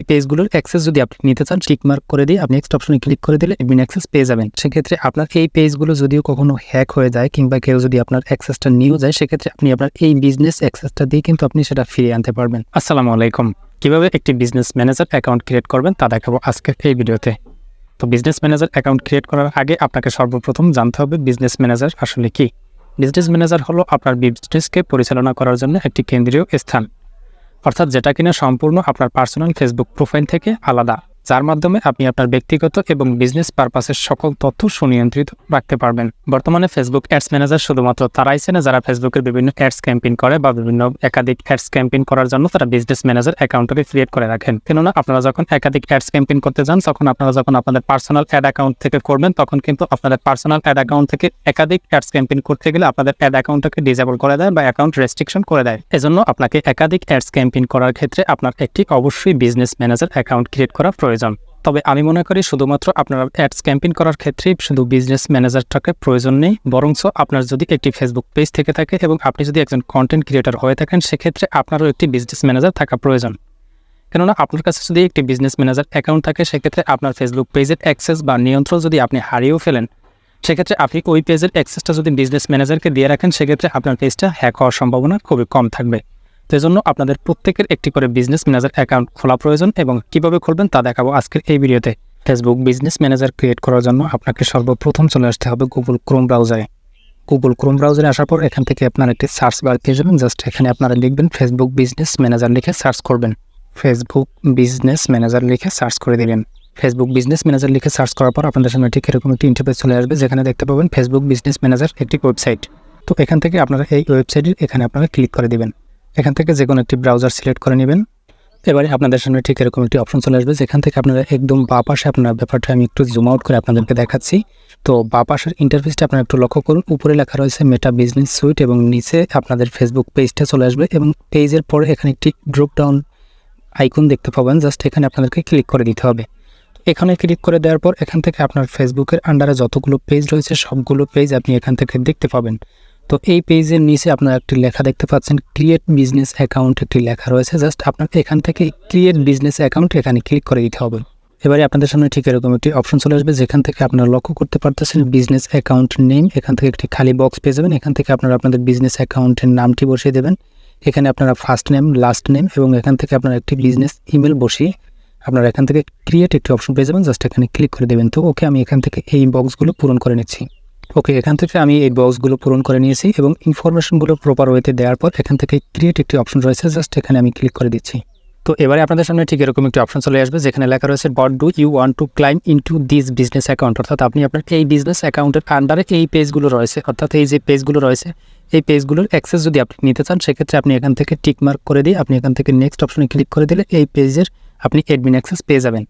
পেজগুলোর access যদি আপনি নিতে চান টিক মার্ক করে দিয়ে আপনি নেক্সট অপশনে ক্লিক করে দিলে অ্যাডমিন অ্যাক্সেস পেয়ে যাবেন। সেক্ষেত্রে আপনার এই পেজগুলো যদিও কখনো হ্যাক হয়ে যায় কিংবা কেউ যদি আপনার অ্যাক্সেসটা নিয়েও যায়, সেক্ষেত্রে আপনি আপনার এই বিজনেস অ্যাক্সেসটা দিয়ে কিন্তু আপনি সেটা ফিরিয়ে আনতে পারবেন। আসসালামু আলাইকুম। কিভাবে একটি বিজনেস ম্যানেজার অ্যাকাউন্ট ক্রিয়েট করবেন তা দেখাবো আজকের এই ভিডিওতে। তো বিজনেস ম্যানেজার অ্যাকাউন্ট ক্রিয়েট করার আগে আপনাকে সর্বপ্রথম জানতে হবে বিজনেস ম্যানেজার আসলে কি। বিজনেস ম্যানেজার হলো আপনার বিজনেসকে পরিচালনা করার জন্য একটি কেন্দ্রীয় স্থান, অর্থাৎ যেটা কিনা সম্পূর্ণ আপনার পার্সোনাল ফেসবুক প্রোফাইল থেকে আলাদা, যার মাধ্যমে আপনি আপনার ব্যক্তিগত এবং বিজনেস পারপাসের সকল তথ্য সুনিয়ন্ত্রিত রাখতে পারবেন। বর্তমানে ফেসবুক অ্যাডস ম্যানেজার শুধুমাত্র তারাই চেনে যারা ফেসবুকের বিভিন্ন অ্যাডস ক্যাম্পেইন করে বা বিভিন্ন একাধিক অ্যাডস ক্যাম্পেইন করার জন্য তারা বিজনেস ম্যানেজার অ্যাকাউন্টকে ক্রিয়েট করে রাখেন। কেননা আপনারা যখন একাধিক অ্যাডস ক্যাম্পেইন করতে যান, তখন আপনারা যখন আপনাদের পার্সোনাল অ্যাড অ্যাকাউন্ট থেকে করবেন, তখন কিন্তু আপনাদের পার্সোনাল অ্যাড অ্যাকাউন্ট থেকে একাধিক অ্যাডস ক্যাম্পেইন করতে গেলে আপনাদের অ্যাড অ্যাকাউন্টটাকে ডিসেবল করে দেয় বা অ্যাকাউন্ট রেস্ট্রিকশন করে দেয়। এজন্য আপনাকে একাধিক অ্যাডস ক্যাম্পেইন করার ক্ষেত্রে আপনার একটি অবশ্যই বিজনেস ম্যানেজার অ্যাকাউন্ট ক্রিয়েট করা প্রয়োজন। তবে আমি মনে করি শুধুমাত্র আপনার অ্যাডস ক্যাম্পেইন করার ক্ষেত্রেই শুধু বিজনেস ম্যানেজারটাকে প্রয়োজন নেই, বরঞ্চ আপনার যদি একটি ফেসবুক পেজ থেকে থাকে এবং আপনি যদি একজন কন্টেন্ট ক্রিয়েটর হয়ে থাকেন, সেক্ষেত্রে আপনারও একটি বিজনেস ম্যানেজার থাকা প্রয়োজন। কেননা আপনার কাছে যদি একটি বিজনেস ম্যানেজার অ্যাকাউন্ট থাকে, সেক্ষেত্রে আপনার ফেসবুক পেজের অ্যাক্সেস বা নিয়ন্ত্রণ যদি আপনি হারিয়েও ফেলেন, সেক্ষেত্রে আপনি ওই পেজের অ্যাক্সেসটা যদি বিজনেস ম্যানেজারকে দিয়ে রাখেন, সেক্ষেত্রে আপনার পেজটা হ্যাক হওয়ার সম্ভাবনা খুবই কম থাকবে। তো এই জন্য আপনাদের প্রত্যেকের একটি করে বিজনেস ম্যানেজার অ্যাকাউন্ট খোলা প্রয়োজন এবং কীভাবে খুলবেন তা দেখাবো আজকের এই ভিডিওতে। ফেসবুক বিজনেস ম্যানেজার ক্রিয়েট করার জন্য আপনাকে সর্বপ্রথম চলে আসতে হবে গুগল ক্রোম ব্রাউজারে। গুগল ক্রোম ব্রাউজারে আসার পর এখান থেকে আপনার একটি সার্চ বার পেয়ে যাবেন। জাস্ট এখানে আপনারা লিখবেন ফেসবুক বিজনেস ম্যানেজার লিখে সার্চ করবেন। ফেসবুক বিজনেস ম্যানেজার লিখে সার্চ করে দেবেন। ফেসবুক বিজনেস ম্যানেজার লিখে সার্চ করার পর আপনাদের সামনে ঠিক এরকম একটি ইন্টারফেস চলে আসবে, যেখানে দেখতে পাবেন ফেসবুক বিজনেস ম্যানেজার একটি ওয়েবসাইট। তো এখান থেকে আপনারা এই ওয়েবসাইটের এখানে আপনারা ক্লিক করে দেবেন। এখান থেকে যে কোনো একটি ব্রাউজার সিলেক্ট করে নেবেন। এবারে আপনাদের সামনে ঠিক এরকম একটি অপশন চলে আসবে, যেখান থেকে আপনারা একদম বাঁ পাশে আপনার ব্যাপারটা আমি একটু জুম আউট করে আপনাদেরকে দেখাচ্ছি। তো বাঁ পাশের ইন্টারফেসটা আপনারা একটু লক্ষ্য করুন। উপরে লেখা রয়েছে মেটা বিজনেস সুইট এবং নিচে আপনাদের ফেসবুক পেজটা চলে আসবে এবং পেজের পরে এখানে একটি ড্রপ ডাউন আইকন দেখতে পাবেন। জাস্ট এখানে আপনাদেরকে ক্লিক করে দিতে হবে। এখানে ক্লিক করে দেওয়ার পর এখান থেকে আপনার ফেসবুকের আন্ডারে যতগুলো পেজ রয়েছে সবগুলো পেজ আপনি এখান থেকে দেখতে পাবেন। তো এই পেজের নিচে আপনারা একটি লেখা দেখতে পাচ্ছেন, ক্রিয়েট বিজনেস অ্যাকাউন্ট একটি লেখা রয়েছে। জাস্ট আপনাকে এখান থেকে ক্রিয়েট বিজনেস অ্যাকাউন্ট এখানে ক্লিক করে দিতে হবে। এবারে আপনাদের সামনে ঠিক এরকম একটি অপশন চলে আসবে, যেখান থেকে আপনারা লক্ষ্য করতে পারতেছেন বিজনেস অ্যাকাউন্ট নেম। এখান থেকে একটি খালি বক্স পেয়ে যাবেন। এখান থেকে আপনারা আপনাদের বিজনেস অ্যাকাউন্টের নামটি বসিয়ে দেবেন। এখানে আপনারা ফার্স্ট নেম, লাস্ট নেম এবং এখান থেকে আপনারা একটি বিজনেস ইমেল বসিয়ে আপনারা এখান থেকে ক্রিয়েট একটি অপশন পেয়ে যাবেন। জাস্ট এখানে ক্লিক করে দেবেন। তো ওকে, আমি এখান থেকে এই বক্সগুলো পূরণ করে নিচ্ছি। ওকে, এখান থেকে আমি এই বক্সগুলো পূরণ করে নিয়েছি এবং ইনফরমেশনগুলো প্রপার ওয়েতে দেওয়ার পর এখান থেকে ক্রিয়েট একটি অপশন রয়েছে। জাস্ট এখানে আমি ক্লিক করে দিচ্ছি। তো এবারে আপনাদের সামনে ঠিক এরকম একটি অপশন চলে আসবে, যেখানে লেখা রয়েছে what do you want to claim into this business account, অর্থাৎ আপনি আপনার এই বিজনেস অ্যাকাউন্টের আন্ডারে এই পেজগুলো রয়েছে, অর্থাৎ এই যে পেজগুলো রয়েছে এই পেজগুলোর অ্যাক্সেস যদি আপনি নিতে চান, সেক্ষেত্রে আপনি এখান থেকে টিক মার্ক করে দিয়ে আপনি এখান থেকে নেক্সট অপশনে ক্লিক করে দিলে এই পেজের আপনি অ্যাডমিন অ্যাক্সেস পেয়ে যাবেন।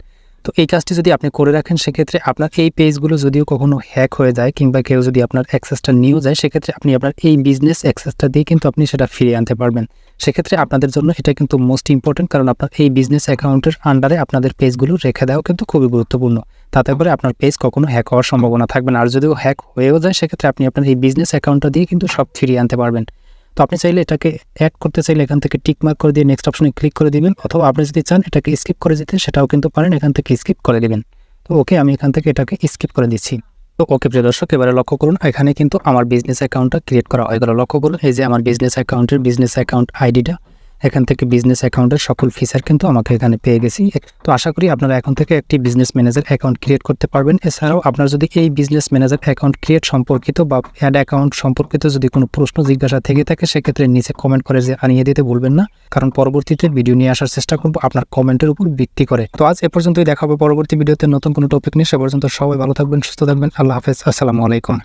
তো এই কাজটি যদি আপনি করে রাখেন, সেক্ষেত্রে আপনার এই পেজগুলো যদিও কখনো হ্যাক হয়ে যায় কিংবা কেউ যদি আপনার অ্যাক্সেসটা নিয়েও যায়, সেক্ষেত্রে আপনি আপনার এই বিজনেস অ্যাক্সেসটা দিয়ে কিন্তু আপনি সেটা ফিরিয়ে আনতে পারবেন। সেক্ষেত্রে আপনাদের জন্য এটা কিন্তু মোস্ট ইম্পর্টেন্ট, কারণ আপনার এই বিজনেস অ্যাকাউন্টের আন্ডারে আপনাদের পেজগুলো রেখে দেওয়া কিন্তু খুবই গুরুত্বপূর্ণ। তাতে করে আপনার পেজ কখনো হ্যাক হওয়ার সম্ভাবনা থাকবে না। আর যদিও হ্যাক হয়েও যায়, সেক্ষেত্রে আপনি আপনার এই বিজনেস অ্যাকাউন্টটা দিয়ে কিন্তু সব ফিরিয়ে আনতে পারবেন। তো আপনি চাইলে এটাকে অ্যাড করতে চাইলে এখান থেকে টিক মার্ক করে দিয়ে নেক্সট অপশনে ক্লিক করে দিবেন, অথবা আপনি যদি চান এটাকে স্কিপ করে দিতে সেটাও কিন্তু পারেন, এখান থেকে স্কিপ করে দিবেন। তো ওকে, আমি এখান থেকে এটাকে স্কিপ করে দিচ্ছি। তো ওকে প্রিয় দর্শক, এবারে লক্ষ্য করুন এখানে কিন্তু আমার বিজনেস অ্যাকাউন্টটা ক্রিয়েট করা হয়ে গেল। লক্ষ্য করুন এই যে আমার বিজনেস অ্যাকাউন্টের বিজনেস অ্যাকাউন্ট আইডিটা, এখান থেকে বিজনেস অ্যাকাউন্টের সকল ফিচার কিন্তু আমাকে এখানে পেয়ে গেছি। তো আশা করি আপনারা এখন থেকে একটি বিজনেস ম্যানেজার অ্যাকাউন্ট ক্রিয়েট করতে পারবেন। এছাড়াও আপনার যদি এই বিজনেস ম্যানেজার অ্যাকাউন্ট ক্রিয়েট সম্পর্কিত বা অ্যাড অ্যাকাউন্ট সম্পর্কিত যদি কোনো প্রশ্ন জিজ্ঞাসা থেকে থাকে, সেক্ষেত্রে নিচে কমেন্ট করে জানিয়ে দিতে ভুলবেন না, কারণ পরবর্তীতে ভিডিও নিয়ে আসার চেষ্টা করব আপনার কমেন্টের উপর ভিত্তি করে। তো আজ এ পর্যন্তই, দেখা হবে পরবর্তী ভিডিওতে নতুন কোনো টপিক নিয়ে। সে পর্যন্ত সবাই ভালো থাকবেন, সুস্থ থাকবেন। আল্লাহ হাফেজ, আসসালামু আলাইকুম।